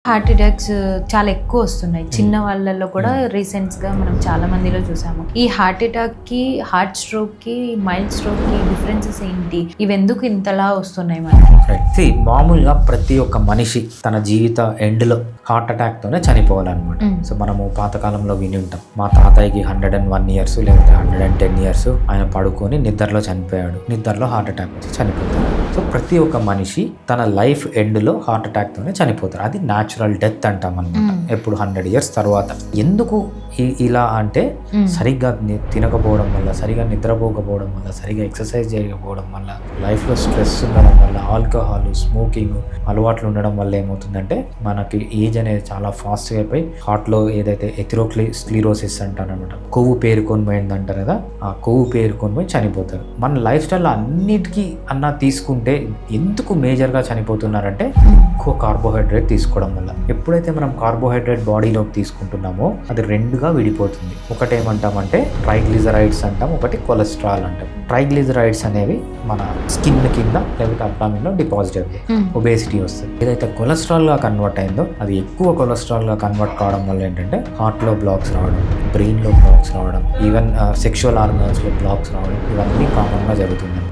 Heart attacks చాలా ఎక్కువ వస్తున్నాయి చిన్న వాళ్ళల్లో కూడా. రీసెంట్స్గా మనం చాలా మందిలో చూసాము. ఈ హార్ట్ అటాక్ కి, హార్ట్ స్ట్రోక్ కి, మైల్డ్ స్ట్రోక్ కి డిఫరెన్సెస్ ఏంటి? ఇవి ఎందుకు ఇంతలా వస్తున్నాయి మనకి? మామూలుగా ప్రతి ఒక్క మనిషి తన జీవిత ఎండ్లో హార్ట్ అటాక్ తోనే చనిపోవాలన్నమాట. సో మనము పాతకాలంలో విని ఉంటాం, మా తాతయ్యకి 101 ఇయర్స్ లేకపోతే 110 ఇయర్స్ ఆయన పడుకొని నిద్రలో చనిపోయాడు, నిద్రలో హార్ట్ అటాక్ వచ్చి చనిపోతాడు. సో ప్రతి ఒక్క మనిషి తన లైఫ్ ఎండ్లో హార్ట్ అటాక్ తోనే చనిపోతారు. అది న్యాచురల్ డెత్ అంటాం అనమాట. ఎప్పుడు 100 ఇయర్స్ తర్వాత. ఎందుకు ఇలా అంటే సరిగ్గా తినకపోవడం వల్ల, సరిగా నిద్రపోకపోవడం వల్ల, సరిగా ఎక్సర్సైజ్ చేయకపోవడం వల్ల, లైఫ్లో స్ట్రెస్ ఉండడం వల్ల, ఆల్కహాల్, స్మోకింగ్ అలవాట్లు ఉండడం వల్ల ఏమవుతుందంటే మనకి ఏజ్ అనేది చాలా ఫాస్ట్గా అయిపోయి హార్ట్లో ఏదైతే ఎథెరోస్క్లెరోసిస్ అంటారనమాట, కొవ్వు పేరుకొని పోయింది అంటారు కదా, ఆ కొవ్వు పేరుకొని పోయి చనిపోతారు. మన లైఫ్ స్టైల్లో అన్నిటికీ తీసుకుంటే ఎందుకు మేజర్గా చనిపోతున్నారంటే ఎక్కువ కార్బోహైడ్రేట్ తీసుకోవడం వల్ల. ఎప్పుడైతే మనం కార్బోహైడ్రేట్ బాడీలోకి తీసుకుంటున్నామో అది రెండుగా విడిపోతుంది. ఒకటి ఏమంటామంటే ట్రైగ్లిజరైడ్స్ అంటాం, ఒకటి కొలెస్ట్రాల్ అంటాం. ట్రైగ్లిజరైడ్స్ అనేవి మన స్కిన్ కింద లేకపోతే అబ్డామిన్లో డిపాజిట్ అవుతాయి, ఒబేసిటీ వస్తుంది. ఏదైతే కొలెస్ట్రాల్గా కన్వర్ట్ అయిందో అది ఎక్కువ కొలెస్ట్రాల్గా కన్వర్ట్ కావడం వల్ల ఏంటంటే హార్ట్లో బ్లాక్స్ రావడం, బ్రెయిన్లో బ్లాక్స్ రావడం, ఈవెన్ సెక్షువల్ ఆర్గన్స్లో బ్లాక్స్ రావడం, ఇవన్నీ కామన్గా జరుగుతుంది.